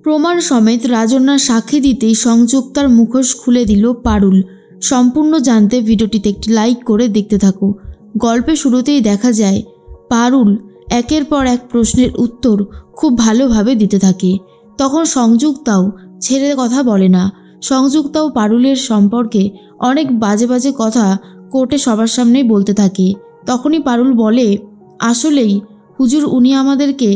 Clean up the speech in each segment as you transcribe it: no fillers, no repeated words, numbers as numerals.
প্রমাণ সমেত রাজন্যার সাক্ষী দিতেই সংযুক্তার মুখোশ খুলে দিল পারুল। সম্পূর্ণ জানতে ভিডিওটিতে একটি লাইক করে দেখতে থাকো। গল্পের শুরুতেই দেখা যায় পারুল একের পর এক প্রশ্নের উত্তর খুব ভালোভাবে দিতে থাকে। তখন সংযুক্তাও ছেড়ে কথা বলে না। সংযুক্তাও পারুলের সম্পর্কে অনেক বাজে বাজে কথা কোর্টে সবার সামনেই বলতে থাকে। তখনই পারুল বলে, আসলেই হুজুর উনি আমাদেরকে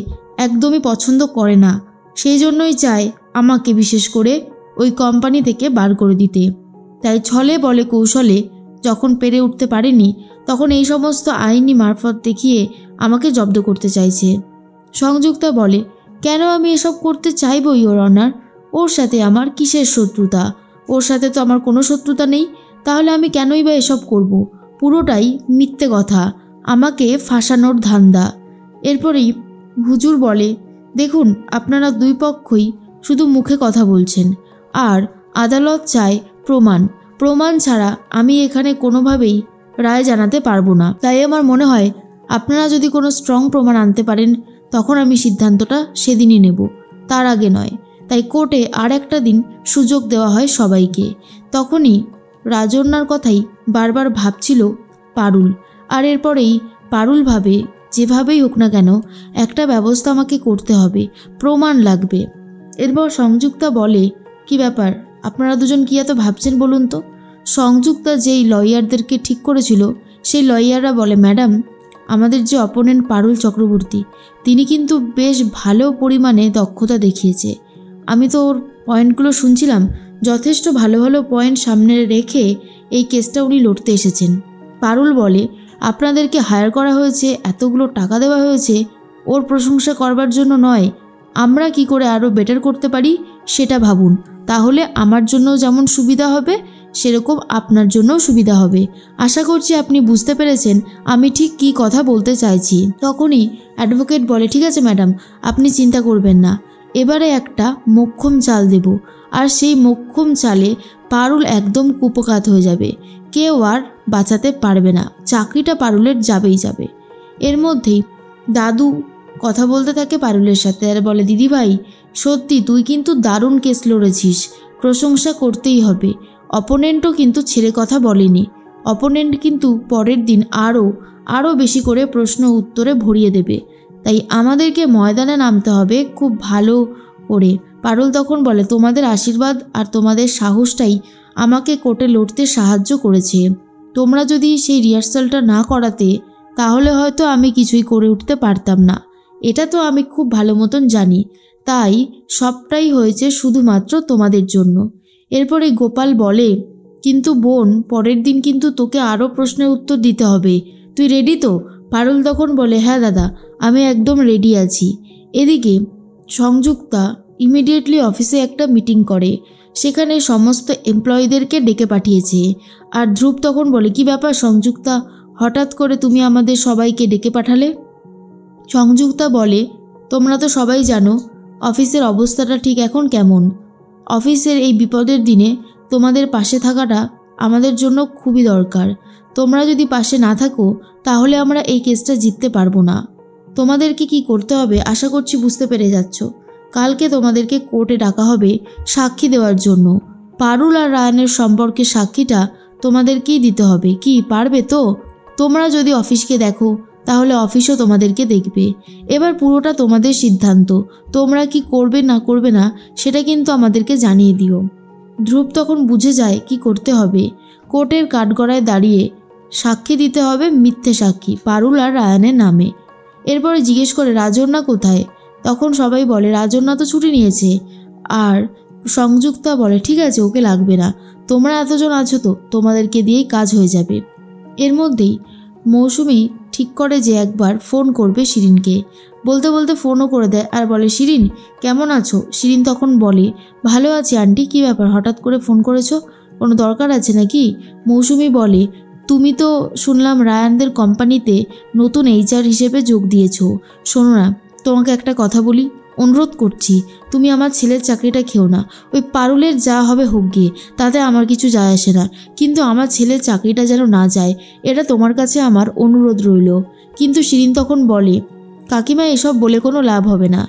একদমই পছন্দ করে না, সেই জন্যই চায় আমাকে বিশেষ করে ওই কোম্পানি থেকে বার করে দিতে। তাই ছলে বলে কৌশলে যখন পেরে উঠতে পারেনি তখন এই সমস্ত আইনি মারফত দেখিয়ে আমাকে জব্দ করতে চাইছে। সংযুক্তা বলে, কেন আমি এসব করতে চাইবো ইওর অনার? ওর সাথে আমার কিসের শত্রুতা? ওর সাথে তো আমার কোনো শত্রুতা নেই, তাহলে আমি কেনই বা এসব করব? পুরোটাই মিথ্যে কথা, আমাকে ফাঁসানোর ধান্দা। এরপরেই হুজুর বলে, দেখুন আপনারা দুই পক্ষই শুধু মুখে কথা বলছেন, আর আদালত চায় প্রমাণ ছাড়া আমি এখানে কোনোভাবেই রায় জানাতে পারবো না। তাই আমার মনে হয় আপনারা যদি কোনো স্ট্রং প্রমাণ আনতে পারেন তখন আমি সিদ্ধান্তটা সেদিনই নেব, তার আগে নয়। তাই কোর্টে আর একটা দিন সুযোগ দেওয়া হয় সবাইকে। তখনই রাজন্যার কথাই বারবার ভাবছিল পারুল। আর এরপরেই পারুল ভাবে, যেভাবেই হোক না কেন একটা ব্যবস্থা আমাকে করতে হবে, প্রমাণ লাগবে। এরপর সংযুক্তা বলে, কি ব্যাপার, আপনারা দুজন কি এত ভাবছেন বলুন তো? সংযুক্তা যেই লয়ারদেরকে ঠিক করেছিল সেই লয়াররা বলে, ম্যাডাম আমাদের যে অপোনেন্ট পারুল চক্রবর্তী, তিনি কিন্তু বেশ ভালো পরিমাণে দক্ষতা দেখিয়েছে। আমি তো ওর পয়েন্টগুলো শুনছিলাম, যথেষ্ট ভালো ভালো পয়েন্ট সামনে রেখে এই কেসটা উনি লড়তে এসেছেন। পারুল বলে, আপনাদেরকে হায়ার করা হয়েছে, এতগুলো টাকা দেওয়া হয়েছে ওর প্রশংসা করবার জন্য নয়, আমরা কি করে আরও বেটার করতে পারি সেটা ভাবুন, তাহলে আমার জন্যও যেমন সুবিধা হবে সেরকম আপনার জন্যও সুবিধা হবে। আশা করছি আপনি বুঝতে পেরেছেন আমি ঠিক কী কথা বলতে চাইছি। তখনই অ্যাডভোকেট বলে, ঠিক আছে ম্যাডাম, আপনি চিন্তা করবেন না, এবারে একটা মোক্ষম চাল দেব, আর সেই মোক্ষম চালে পারুল একদম কুপকাত হয়ে যাবে, কেউ আর বাঁচাতে পারবে না, চাকরিটা পারুলের যাবেই যাবে। এর মধ্যেই দাদু কথা বলতে থাকে পারুলের সাথে, আর বলে, দিদি ভাই সত্যি তুই কিন্তু দারুণ কেস লড়েছিস, প্রশংসা করতেই হবে। অপোনেন্টও কিন্তু ছেড়ে কথা বলেনি, অপোনেন্ট কিন্তু পরের দিন আরও বেশি করে প্রশ্ন উত্তরে ভরিয়ে দেবে, তাই আমাদেরকে ময়দানে নামতে হবে খুব ভালো করে। পারুল তখন বলে, তোমাদের আশীর্বাদ আর তোমাদের সাহসটাই আমাকে কোর্টে লড়তে সাহায্য করেছে, তোমরা যদি সেই রিহার্সালটা না করাতে তাহলে হয়তো আমি কিছুই করে উঠতে পারতাম না, এটা তো আমি খুব ভালো মতন জানি, তাই সবটাই হয়েছে শুধুমাত্র তোমাদের জন্য। এরপরে গোপাল বলে, কিন্তু বোন পরের দিন কিন্তু তোকে আরও প্রশ্নের উত্তর দিতে হবে, তুই রেডি তো? পারুল তখন বলে, হ্যাঁ দাদা আমি একদম রেডি আছি। এদিকে সংযুক্তা ইমিডিয়েটলি অফিসে একটা মিটিং করে, সেখানে সমস্ত এমপ্লয়ীদেরকে ডেকে পাঠিয়েছে। আর ধ্রুব তখন বলে, কি ব্যাপার সংযুক্তা, হঠাৎ করে তুমি আমাদের সবাইকে ডেকে পাঠালে? সংযুক্তা বলে, তোমরা তো সবাই জানো অফিসের অবস্থাটা ঠিক এখন কেমন, অফিসের এই বিপদের দিনে তোমাদের পাশে থাকাটা আমাদের জন্য খুবই দরকার, তোমরা যদি পাশে না থাকো তাহলে আমরা এই কেসটা জিততে পারবো না। তোমাদেরকে কি করতে হবে আশা করছি বুঝতে পেরে যাচ্ছ। কালকে তোমাদেরকে কোর্টে ডাকা হবে সাক্ষী দেওয়ার জন্য, পারুল আর রায়ানের সম্পর্কে সাক্ষীটা তোমাদেরকেই দিতে হবে, কি পারবে তো? তোমরা যদি অফিসকে দেখো তাহলে অফিসও তোমাদেরকে দেখবে, এবার পুরোটা তোমাদের সিদ্ধান্ত, তোমরা কি করবে না করবে না সেটা কিন্তু আমাদেরকে জানিয়ে দিও। ধ্রুব তখন বুঝে যায় কি করতে হবে, কোর্টের কাঠগড়ায় দাঁড়িয়ে সাক্ষী দিতে হবে মিথ্যে সাক্ষী পারুল আর রায়ানের নামে। এরপরে জিজ্ঞেস করে, রাজন্যা কোথায়? তখন সবাই বলে, রাজন্যা তো ছুটি নিয়েছে। আর সংযুক্তা বলে, ঠিক আছে ওকে লাগবে না, তোমরা এতজন আছো তো, তোমাদেরকে দিয়েই কাজ হয়ে যাবে। এর মধ্যেই মৌসুমি ঠিক করে যে একবার ফোন করবে শিরিনকে, বলতে বলতে ফোনও করে দেয় আর বলে, শিরিন কেমন আছো? শিরিন তখন বলে, ভালো আছি আন্টি, কী ব্যাপার হঠাৎ করে ফোন করেছো, কোনো দরকার আছে নাকি? মৌসুমি বলে, তুমি তো শুনলাম রায়ানদের কোম্পানিতে নতুন HR হিসেবে যোগ দিয়েছো, শোনো না তোমাকে একটা কথা বলি, অনুরোধ করছি তুমি আমার ছেলের চাকরিটা খেও না, ওই পারুলের যা হবে হোক গিয়ে, তাতে আমার কিছু যায় আসে না, কিন্তু আমার ছেলের চাকরিটা যেন না যায় এটা তোমার কাছে আমার অনুরোধ রইল। কিন্তু শিরিন তখন বলে, কাকিমা এসব বলে কোনো লাভ হবে না,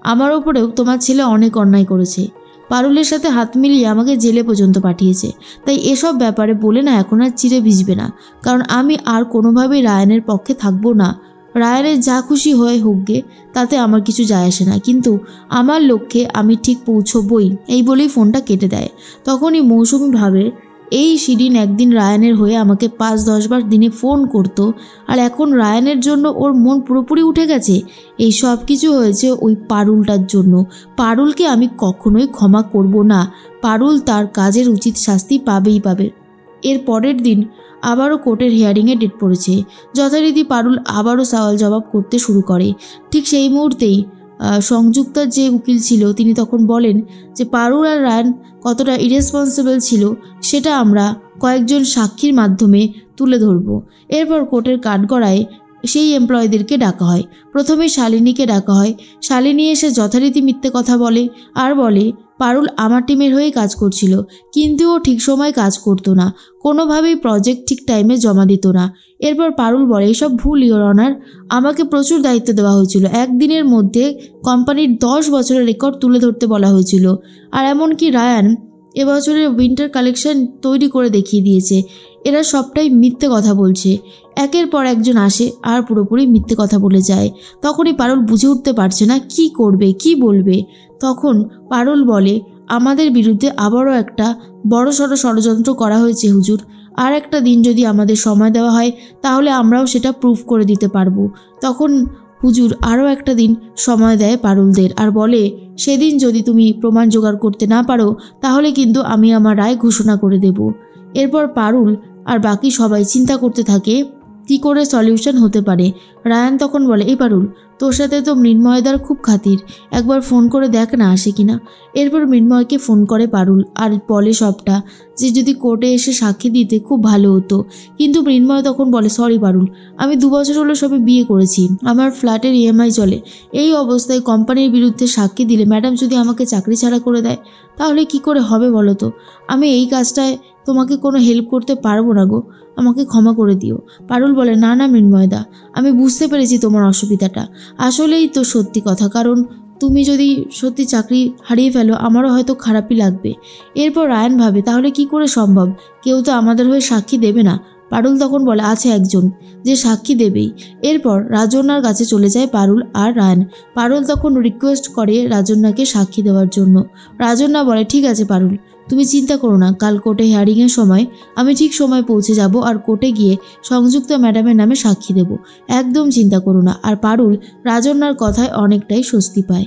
আমার ওপরেও তোমার ছেলে অনেক অন্যায় করেছে, পারুলের সাথে হাত মিলিয়ে আমাকে জেলে পর্যন্ত পাঠিয়েছে। তাই এসব ব্যাপারে বলে না এখন আর চিড়ে ভিজবে না, কারণ আমি আর কোনোভাবেই রায়ানের পক্ষে থাকবো না। রায়ানের যা খুশি হয়ে হোক গে, তাতে আমার কিছু যায় আসে না, কিন্তু আমার লক্ষ্যে আমি ঠিক পৌঁছবই। এই বলেই ফোনটা কেটে দেয়। তখনই মৌসুমি ভাবে এই শিরিন একদিন রায়ানের হয়ে আমাকে 5-10 বার দিনে ফোন করতো, আর এখন রায়ানের জন্য ওর মন পুরোপুরি উঠে গেছে। এই সব কিছু হয়েছে ওই পারুলটার জন্য। পারুলকে আমি কখনোই ক্ষমা করব না। পারুল তার কাজের উচিত শাস্তি পাবেই পাবে। এর পরের দিন আবারও কোর্টের হিয়ারিংয়ে ডেট পড়েছে। যথারীতি পারুল আবারও সওয়াল জবাব করতে শুরু করে। ঠিক সেই মুহূর্তেই সংযুক্তার যে উকিল ছিল তিনি তখন বলেন যে পারুল আর রায়ান কতটা ইরেসপন্সিবল ছিল সেটা আমরা কয়েকজন সাক্ষীর মাধ্যমে তুলে ধরব। এরপর কোর্টের কাঠগড়ায় সেই এমপ্লয়ীদেরকে ডাকা হয়। প্রথমে শালিনীকে ডাকা হয়। শালিনী এসে যথারীতি মিথ্যে কথা বলে আর বলে পারুল আমার টিমের হয়েই কাজ করছিল, কিন্তু ও ঠিক সময় কাজ করতো না, কোনোভাবেই প্রজেক্ট ঠিক টাইমে জমা দিত না। এরপর পারুল বলে এসব ভুল ইওর অনার, আমাকে প্রচুর দায়িত্ব দেওয়া হয়েছিল, একদিনের মধ্যে কোম্পানির 10 বছরের রেকর্ড তুলে ধরতে বলা হয়েছিল। আর এমনকি রায়ান এবছরের উইন্টার কালেকশন তৈরি করে দেখিয়ে দিয়েছে। এরা সবটাই মিথ্যে কথা বলছে। একের পর একজন আসে আর পুরোপুরি মিথ্যে কথা বলে যায়। তখনই পারুল বুঝে উঠতে পারছে না কি করবে, কি বলবে। তখন পারুল বলে আমাদের বিরুদ্ধে আবারও একটা বড়সড় ষড়যন্ত্র করা হয়েছে হুজুর। আর একটা দিন যদি আমাদের সময় দেওয়া হয় তাহলে আমরাও সেটা প্রুফ করে দিতে পারবো। তখন হুজুর আরও একটা দিন সময় দেয় পারুলদের আর বলে সেদিন যদি তুমি প্রমাণ জোগাড় করতে না পারো তাহলে কিন্তু আমি আমার রায় ঘোষণা করে দেব। এরপর পারুল আর বাকি সবাই চিন্তা করতে থাকে কি করে সলিউশন হতে পারে। রায়ান তখন বলে এই পারুল, তোর সাথে তো মৃন্ময়দার খুব খাতির, একবার ফোন করে দেখ না আসে কিনা। এরপর মৃন্ময়কে ফোন করে পারুল আর বলে সবটা, যে যদি কোর্টে এসে সাক্ষী দিতে খুব ভালো হতো। কিন্তু মৃন্ময় তখন বলে সরি পারুল, আমি 2 বছর হলো সবে বিয়ে করেছি, আমার ফ্ল্যাটের ইএমআই চলে। এই অবস্থায় কোম্পানির বিরুদ্ধে সাক্ষী দিলে ম্যাডাম যদি আমাকে চাকরি ছাড়া করে দেয় তাহলে কি করে হবে বলো তো। আমি এই কাজটায় তোমাকে কোনো হেল্প করতে পারবো না গো, আমাকে ক্ষমা করে দিও। পারুল বলে না না মৃন্ময়দা, আমি বুঝতে পেরেছি তোমার অসুবিধাটা, আসলেই তো সত্যি কথা, কারণ তুমি যদি সত্যি চাকরি হারিয়ে ফেলো আমারও হয়তো খারাপই লাগবে। এরপর রায়ান ভাবে তাহলে কি করে সম্ভব, কেউ তো আমাদের হয়ে সাক্ষী দেবে না। পারুল তখন বলে আছে একজন, যে সাক্ষী দেবেই। এরপর রাজন্যার কাছে চলে যায় পারুল আর রায়ান। পারুল তখন রিকোয়েস্ট করে রাজন্যাকে সাক্ষী দেওয়ার জন্য। রাজন্যা বলে ঠিক আছে পারুল, তুমি চিন্তা করো না, কাল কোর্টে হিয়ারিংয়ের সময় আমি ঠিক সময় পৌঁছে যাব আর কোর্টে গিয়ে সংযুক্তা ম্যাডামের নামে সাক্ষী দেব, একদম চিন্তা করো না। আর পারুল রাজন্যার কথায় অনেকটাই স্বস্তি পায়।